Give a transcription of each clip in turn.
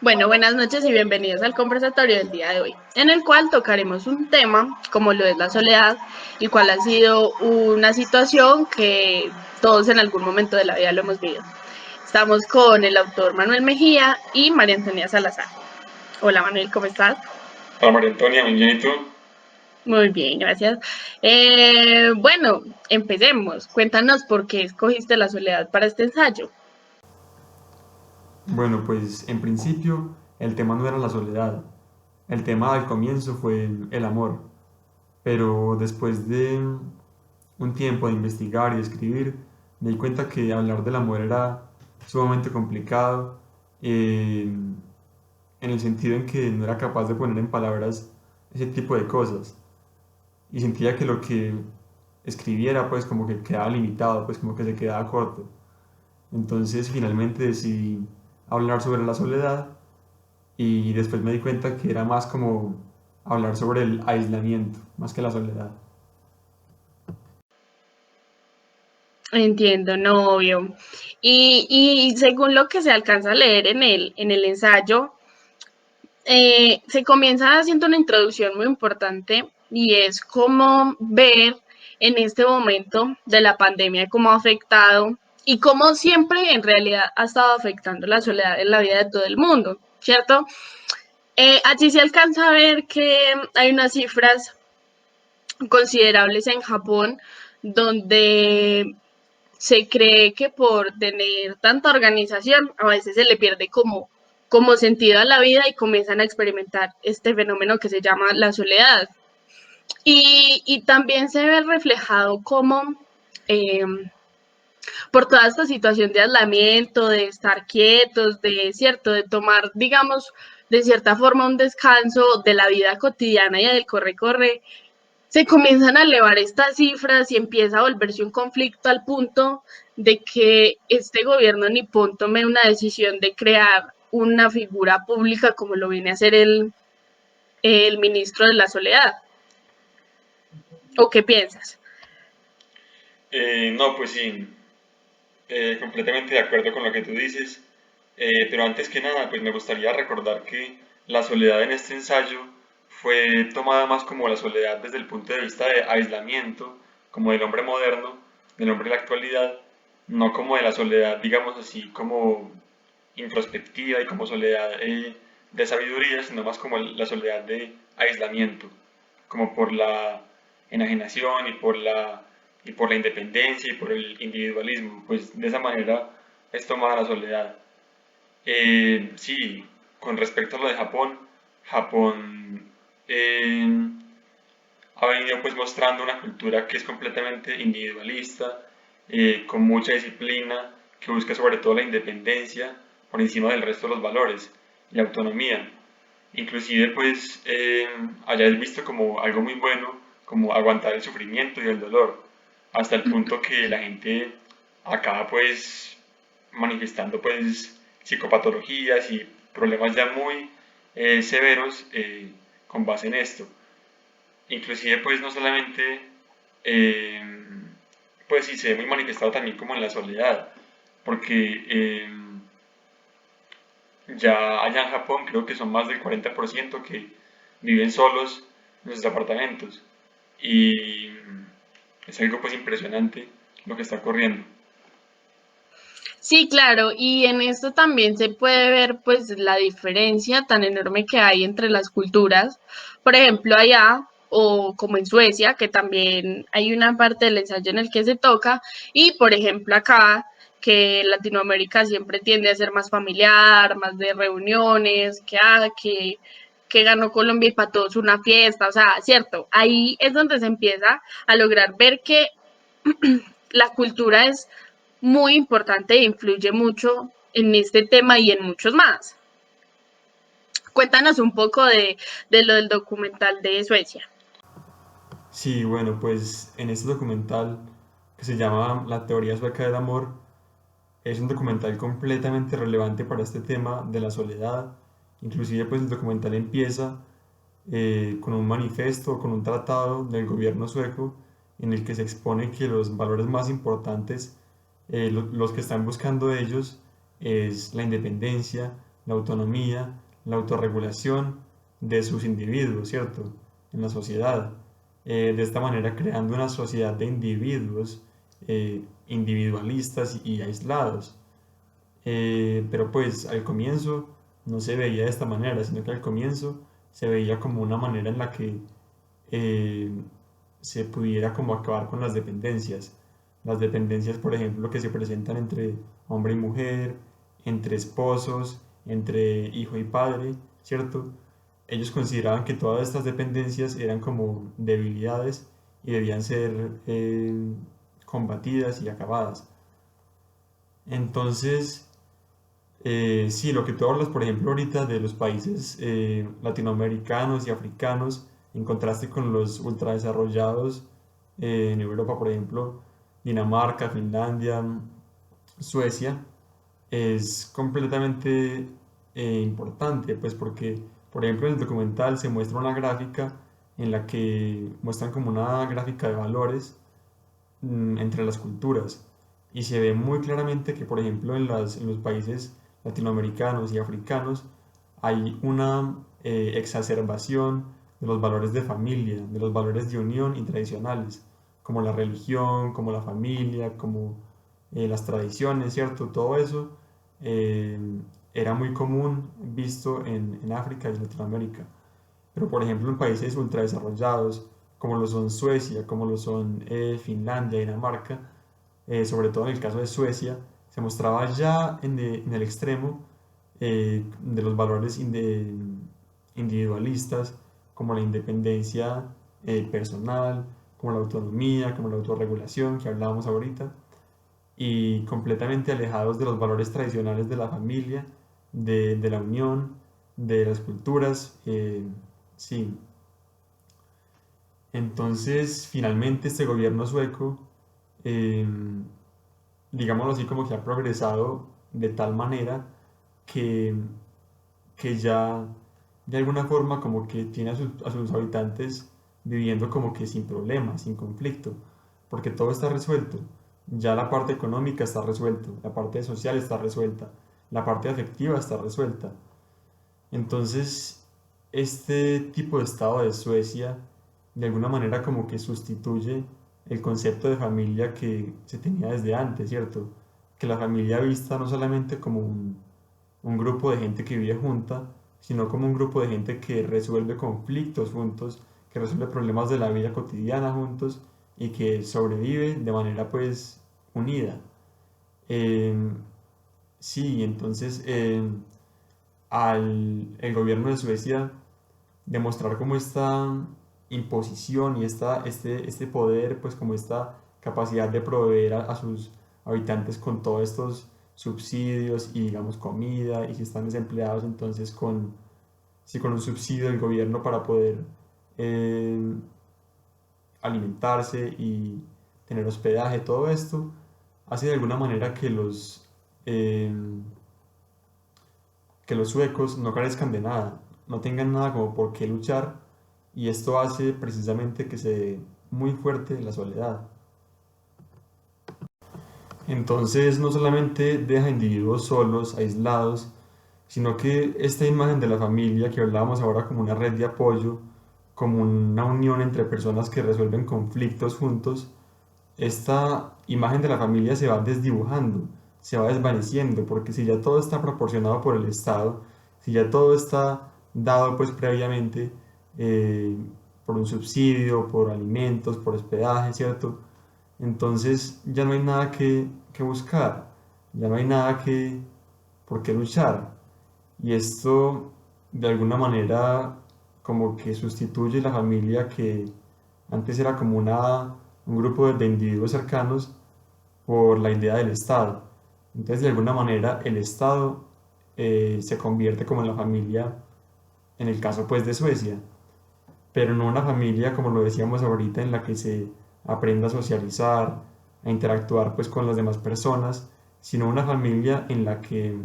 Bueno, buenas noches y bienvenidos al conversatorio del día de hoy, en el cual tocaremos un tema como lo es la soledad y cuál ha sido una situación que todos en algún momento de la vida lo hemos vivido. Estamos con el autor Manuel Mejía y María Antonia Salazar. Hola Manuel, ¿cómo estás? Hola María Antonia, muy bien, ¿y tú? Muy bien, gracias. Bueno, empecemos. Cuéntanos por qué escogiste la soledad para este ensayo. Bueno, pues en principio el tema no era la soledad, el tema al comienzo fue el amor, pero después de un tiempo de investigar y escribir, me di cuenta que hablar del amor era sumamente complicado, eh, en el sentido en que no era capaz de poner en palabras ese tipo de cosas y sentía que lo que escribiera pues como que quedaba limitado, pues como que se quedaba corto. Entonces finalmente decidí hablar sobre la soledad y después me di cuenta que era más como hablar sobre el aislamiento, más que la soledad. Entiendo, no, obvio. Y según lo que se alcanza a leer en el ensayo, se comienza haciendo una introducción muy importante y es cómo ver en este momento de la pandemia cómo ha afectado y cómo siempre en realidad ha estado afectando la soledad en la vida de todo el mundo, ¿cierto? Allí se alcanza a ver que hay unas cifras considerables en Japón donde se cree que por tener tanta organización a veces se le pierde como sentido a la vida y comienzan a experimentar este fenómeno que se llama la soledad. Y también se ve reflejado como eh, por toda esta situación de aislamiento, de estar quietos, de cierto, de tomar, digamos, de cierta forma un descanso de la vida cotidiana y del corre-corre, se comienzan a elevar estas cifras y empieza a volverse un conflicto al punto de que este gobierno nipón tome una decisión de crear una figura pública como lo viene a hacer el ministro de la Soledad. ¿O qué piensas? No, pues sí, completamente de acuerdo con lo que tú dices, pero antes que nada, pues me gustaría recordar que la soledad en este ensayo fue tomada más como la soledad desde el punto de vista de aislamiento, como del hombre moderno, del hombre de la actualidad, no como de la soledad, digamos así, como introspectiva y como soledad de sabiduría, sino más como la soledad de aislamiento, como por la enajenación y por la independencia y por el individualismo, pues de esa manera es tomada la soledad. Sí, con respecto a lo de Japón, Japón ha venido pues mostrando una cultura que es completamente individualista, con mucha disciplina, que busca sobre todo la independencia por encima del resto de los valores y la autonomía. Inclusive pues allá es visto como algo muy bueno, como aguantar el sufrimiento y el dolor, hasta el punto que la gente acaba pues manifestando pues psicopatologías y problemas ya muy severos con base en esto. Inclusive pues no solamente, eh, pues sí se ve muy manifestado también como en la soledad, porque ya allá en Japón creo que son más del 40% que viven solos en sus apartamentos y es algo pues impresionante lo que está ocurriendo. Sí, claro, y en esto también se puede ver pues la diferencia tan enorme que hay entre las culturas. Por ejemplo, allá o como en Suecia, que también hay una parte del ensayo en el que se toca, y por ejemplo acá, que Latinoamérica siempre tiende a ser más familiar, más de reuniones, que ganó Colombia y para todos una fiesta, o sea, cierto, ahí es donde se empieza a lograr ver que la cultura es muy importante e influye mucho en este tema y en muchos más. Cuéntanos un poco de lo del documental de Suecia. Sí, bueno, pues en este documental que se llama La teoría sueca del amor, es un documental completamente relevante para este tema de la soledad. Inclusive pues el documental empieza con un manifiesto, con un tratado del gobierno sueco en el que se expone que los valores más importantes, los que están buscando ellos, es la independencia, la autonomía, la autorregulación de sus individuos, ¿cierto? En la sociedad. De esta manera creando una sociedad de individuos individualistas y aislados. Pero pues al comienzo no se veía de esta manera, sino que al comienzo se veía como una manera en la que eh, se pudiera como acabar con las dependencias. Las dependencias, por ejemplo, que se presentan entre hombre y mujer, entre esposos, entre hijo y padre, ¿cierto? Ellos consideraban que todas estas dependencias eran como debilidades y debían ser combatidas y acabadas. Entonces, sí, lo que tú hablas, por ejemplo, ahorita de los países latinoamericanos y africanos, en contraste con los ultradesarrollados en Europa, por ejemplo, Dinamarca, Finlandia, Suecia, es completamente importante, pues porque, por ejemplo, en el documental se muestra una gráfica en la que muestran como una gráfica de valores entre las culturas. Y se ve muy claramente que, por ejemplo, en los países latinoamericanos y africanos hay una exacerbación de los valores de familia, de los valores de unión y tradicionales, como la religión, como la familia, como las tradiciones, ¿cierto? Todo eso eh, era muy común visto en África y Latinoamérica. Pero por ejemplo en países ultradesarrollados, como lo son Suecia, como lo son Finlandia, Dinamarca, sobre todo en el caso de Suecia, se mostraba ya en el extremo de los valores individualistas, como la independencia personal, como la autonomía, como la autorregulación que hablábamos ahorita, y completamente alejados de los valores tradicionales de la familia, de la unión, de las culturas. Sí, entonces finalmente este gobierno sueco, eh, digámoslo así, como que ha progresado de tal manera que, que ya de alguna forma como que tiene a sus habitantes viviendo como que sin problemas, sin conflicto, porque todo está resuelto. Ya la parte económica está resuelta, la parte social está resuelta, la parte afectiva está resuelta. Entonces, este tipo de estado de Suecia, de alguna manera como que sustituye el concepto de familia que se tenía desde antes, ¿cierto? Que la familia vista no solamente como un grupo de gente que vive junta, sino como un grupo de gente que resuelve conflictos juntos, que resuelve problemas de la vida cotidiana juntos y que sobrevive de manera pues unida. Em, sí, entonces al el gobierno de Suecia demostrar como esta imposición y este poder, pues como esta capacidad de proveer a sus habitantes con todos estos subsidios y digamos comida, y si están desempleados entonces sí, con un subsidio del gobierno para poder eh, alimentarse y tener hospedaje, todo esto hace de alguna manera eh, que los suecos no carezcan de nada, no tengan nada como por qué luchar, y esto hace precisamente que se dé muy fuerte la soledad. Entonces no solamente deja individuos solos, aislados, sino que esta imagen de la familia que hablábamos ahora como una red de apoyo, como una unión entre personas que resuelven conflictos juntos, esta imagen de la familia se va desdibujando, se va desvaneciendo, porque si ya todo está proporcionado por el Estado, si ya todo está dado pues previamente eh, por un subsidio, por alimentos, por hospedaje, ¿cierto? Entonces ya no hay nada que buscar, ya no hay nada por qué luchar. Y esto de alguna manera como que sustituye la familia que antes era como un grupo de individuos cercanos por la idea del Estado. Entonces de alguna manera el Estado se convierte como en la familia, en el caso pues de Suecia, pero no una familia como lo decíamos ahorita en la que se aprenda a socializar, a interactuar pues con las demás personas, sino una familia en la que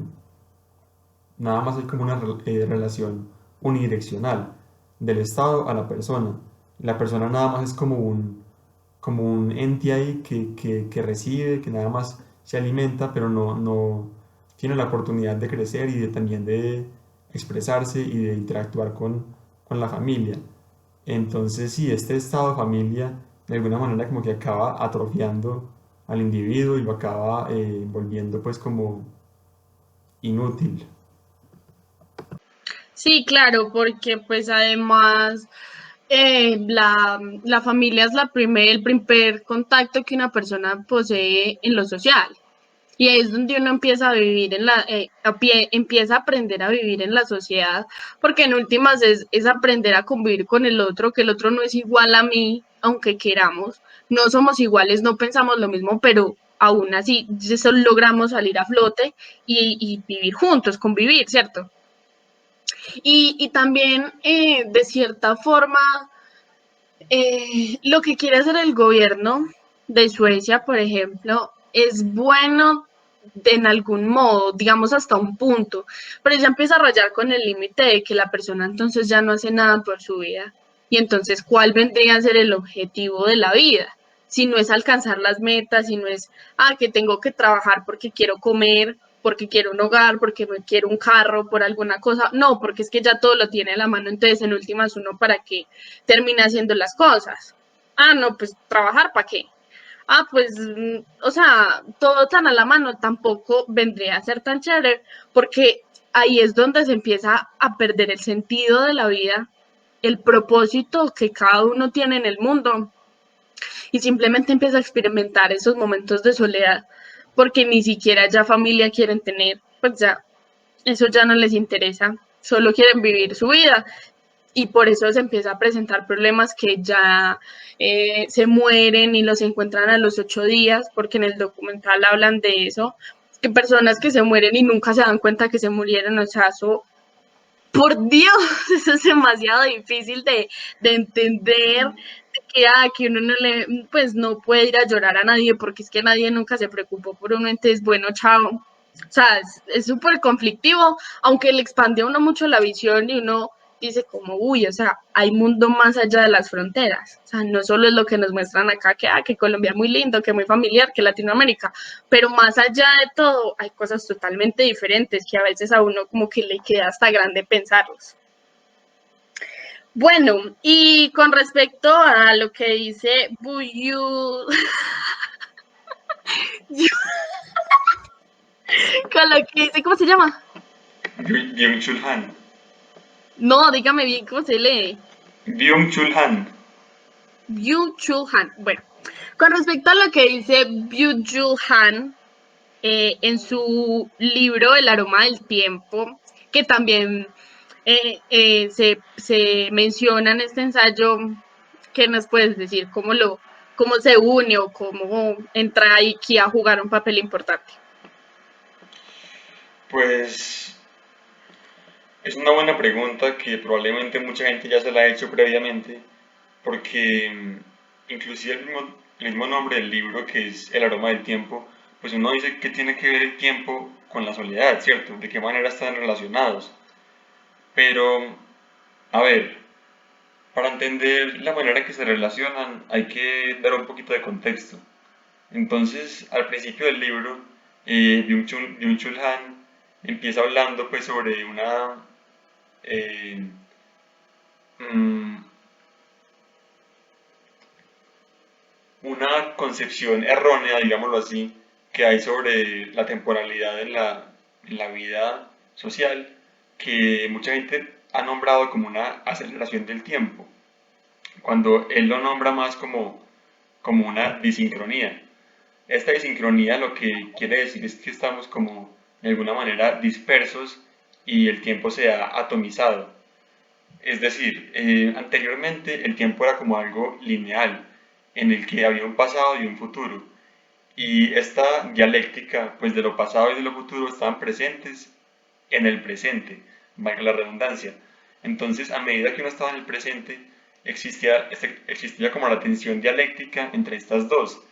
nada más hay como una relación unidireccional del Estado a la persona. La persona nada más es como un ente ahí que recibe, que nada más se alimenta, pero no tiene la oportunidad de crecer y también de expresarse y de interactuar con la familia. Entonces, sí, este estado de familia de alguna manera como que acaba atrofiando al individuo y lo acaba volviendo pues como inútil. Sí, claro, porque pues además la familia es el primer contacto que una persona posee en lo social. Y ahí es donde uno empieza a vivir empieza a aprender a vivir en la sociedad, porque en últimas es aprender a convivir con el otro, que el otro no es igual a mí, aunque queramos, no somos iguales, no pensamos lo mismo, pero aún así eso logramos salir a flote y vivir juntos, convivir, ¿cierto? Y también, de cierta forma, lo que quiere hacer el gobierno de Suecia, por ejemplo, es bueno en algún modo, digamos hasta un punto, pero ya empieza a rayar con el límite de que la persona entonces ya no hace nada por su vida. Y entonces, ¿cuál vendría a ser el objetivo de la vida? Si no es alcanzar las metas, si no es, que tengo que trabajar porque quiero comer, porque quiero un hogar, porque me quiero un carro, por alguna cosa. No, porque es que ya todo lo tiene a la mano, entonces en últimas uno para qué termina haciendo las cosas. No, pues trabajar para qué. Pues, o sea, todo tan a la mano tampoco vendría a ser tan chévere, porque ahí es donde se empieza a perder el sentido de la vida, el propósito que cada uno tiene en el mundo, y simplemente empieza a experimentar esos momentos de soledad, porque ni siquiera ya familia quieren tener, pues ya, eso ya no les interesa, solo quieren vivir su vida y por eso se empieza a presentar problemas que ya se mueren y los encuentran a los 8 días, porque en el documental hablan de eso, que personas que se mueren y nunca se dan cuenta que se murieron, o sea, eso, por Dios, eso es demasiado difícil de entender, que uno no le, pues no puede ir a llorar a nadie porque es que nadie nunca se preocupó por uno, entonces, bueno, chao. O sea, es súper conflictivo, aunque le expande a uno mucho la visión y uno dice como, uy, o sea, hay mundo más allá de las fronteras. O sea, no solo es lo que nos muestran acá, que Colombia es muy lindo, que muy familiar, que Latinoamérica, pero más allá de todo hay cosas totalmente diferentes que a veces a uno como que le queda hasta grande pensarlos. Bueno, y con respecto a lo que dice Buyu, con lo que dice, ¿cómo se llama? Byung-Chul Han. No, dígame bien cómo se lee. Byung-Chul Han. Byung-Chul Han. Bueno, con respecto a lo que dice Byung-Chul Han en su libro El aroma del tiempo, que también se menciona en este ensayo, ¿qué nos puedes decir? ¿Cómo se une o cómo entra aquí a jugar un papel importante? Pues es una buena pregunta que probablemente mucha gente ya se la ha hecho previamente, porque inclusive el mismo nombre del libro, que es El aroma del tiempo, pues uno dice que tiene que ver el tiempo con la soledad, ¿cierto? ¿De qué manera están relacionados? Pero, a ver, para entender la manera en que se relacionan hay que dar un poquito de contexto. Entonces, al principio del libro, Byung-Chul Han empieza hablando pues sobre eh, mm, una concepción errónea, digámoslo así, que hay sobre la temporalidad en la vida social, que mucha gente ha nombrado como una aceleración del tiempo, cuando él lo nombra más como una disincronía. Esta disincronía lo que quiere decir es que estamos como de alguna manera dispersos y el tiempo se ha atomizado. Es decir, anteriormente el tiempo era como algo lineal, en el que había un pasado y un futuro. Y esta dialéctica, pues de lo pasado y de lo futuro, estaban presentes en el presente, valga la redundancia. Entonces, a medida que uno estaba en el presente, existía como la tensión dialéctica entre estas dos,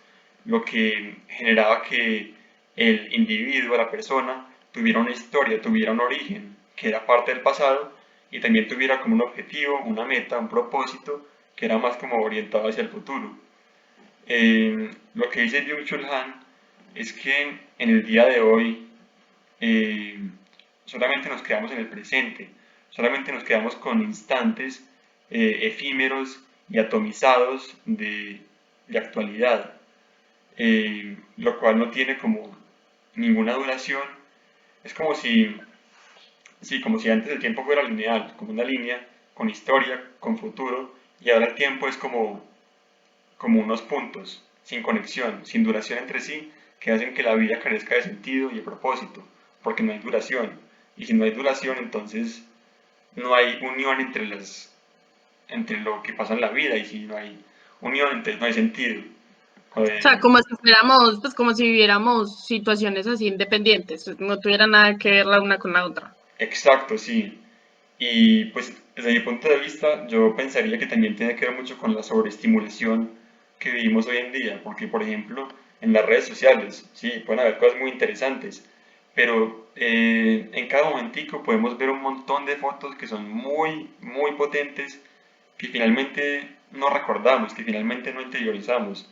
lo que generaba que el individuo, la persona, tuviera una historia, tuviera un origen, que era parte del pasado, y también tuviera como un objetivo, una meta, un propósito, que era más como orientado hacia el futuro. Lo que dice Byung-Chul Han es que en el día de hoy eh, solamente nos quedamos en el presente, solamente nos quedamos con instantes efímeros y atomizados de actualidad, lo cual no tiene como ninguna duración. Es como si, sí, como si antes el tiempo fuera lineal, como una línea con historia, con futuro, y ahora el tiempo es como unos puntos, sin conexión, sin duración entre sí, que hacen que la vida carezca de sentido y de propósito, porque no hay duración. Y si no hay duración, entonces no hay unión entre lo que pasa en la vida, y si no hay unión, entonces no hay sentido. O sea, como si fuéramos, pues como si viviéramos situaciones así independientes, no tuviera nada que ver la una con la otra. Exacto, sí. Y pues desde mi punto de vista, yo pensaría que también tiene que ver mucho con la sobreestimulación que vivimos hoy en día, porque por ejemplo, en las redes sociales, sí, pueden haber cosas muy interesantes, pero en cada momentico podemos ver un montón de fotos que son muy, muy potentes, que finalmente no recordamos, que finalmente no interiorizamos.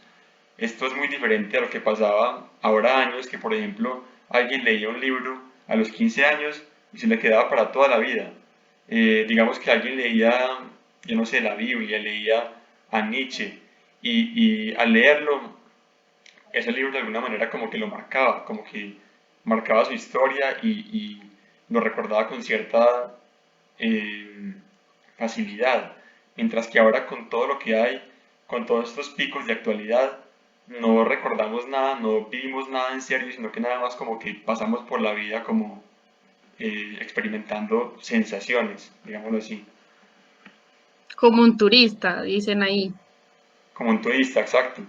Esto es muy diferente a lo que pasaba ahora años, que por ejemplo alguien leía un libro a los 15 años y se le quedaba para toda la vida. Digamos que alguien leía, yo no sé, la Biblia, leía a Nietzsche y al leerlo, ese libro de alguna manera como que lo marcaba, como que marcaba su historia y lo recordaba con cierta eh, facilidad. Mientras que ahora con todo lo que hay, con todos estos picos de actualidad, no recordamos nada, no vivimos nada en serio, sino que nada más como que pasamos por la vida como experimentando sensaciones, digámoslo así. Como un turista, dicen ahí. Como un turista, exacto.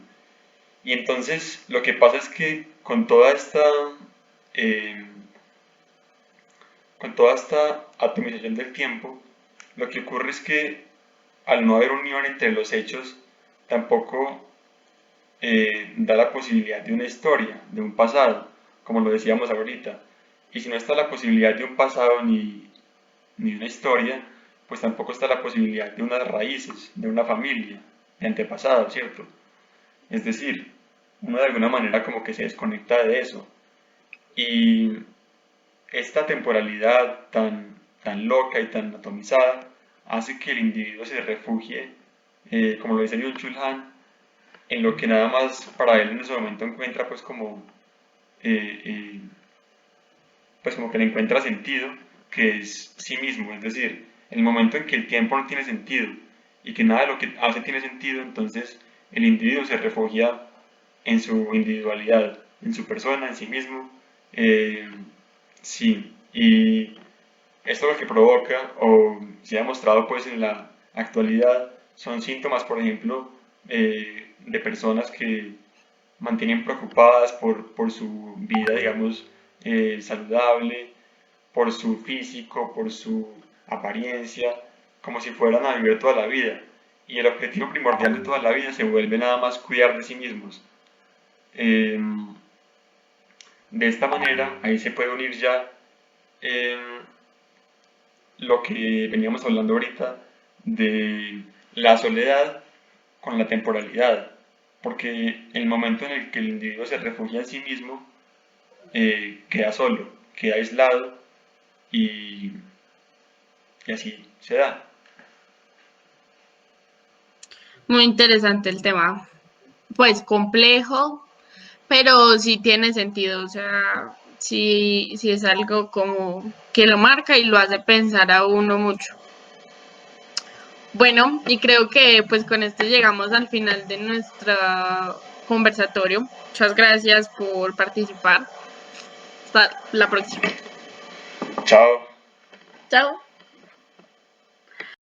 Y entonces lo que pasa es que eh, con toda esta atomización del tiempo, lo que ocurre es que al no haber unión entre los hechos, tampoco da la posibilidad de una historia, de un pasado, como lo decíamos ahorita. Y si no está la posibilidad de un pasado ni una historia, pues tampoco está la posibilidad de unas raíces, de una familia, de antepasados, ¿cierto? Es decir, uno de alguna manera como que se desconecta de eso. Y esta temporalidad tan loca y tan atomizada hace que el individuo se refugie, como lo dice Byung-Chul Han, en lo que nada más para él en ese momento encuentra eh, eh, pues como que le encuentra sentido, que es sí mismo, es decir, el momento en que el tiempo no tiene sentido y que nada de lo que hace tiene sentido, entonces el individuo se refugia en su individualidad, en su persona, en sí mismo, eh, sí, y esto lo que provoca, o se ha demostrado pues en la actualidad, son síntomas, por ejemplo, de personas que mantienen preocupadas por su vida, digamos, saludable, por su físico, por su apariencia, como si fueran a vivir toda la vida. Y el objetivo primordial de toda la vida se vuelve nada más cuidar de sí mismos. Eh, de esta manera, ahí se puede unir ya eh, lo que veníamos hablando ahorita de la soledad con la temporalidad, porque el momento en el que el individuo se refugia en sí mismo, queda solo, queda aislado y, y así se da. Muy interesante el tema. Pues complejo, pero sí tiene sentido. O sea, sí es algo como que lo marca y lo hace pensar a uno mucho. Bueno, y creo que pues con esto llegamos al final de nuestro conversatorio. Muchas gracias por participar. Hasta la próxima. Chao. Chao.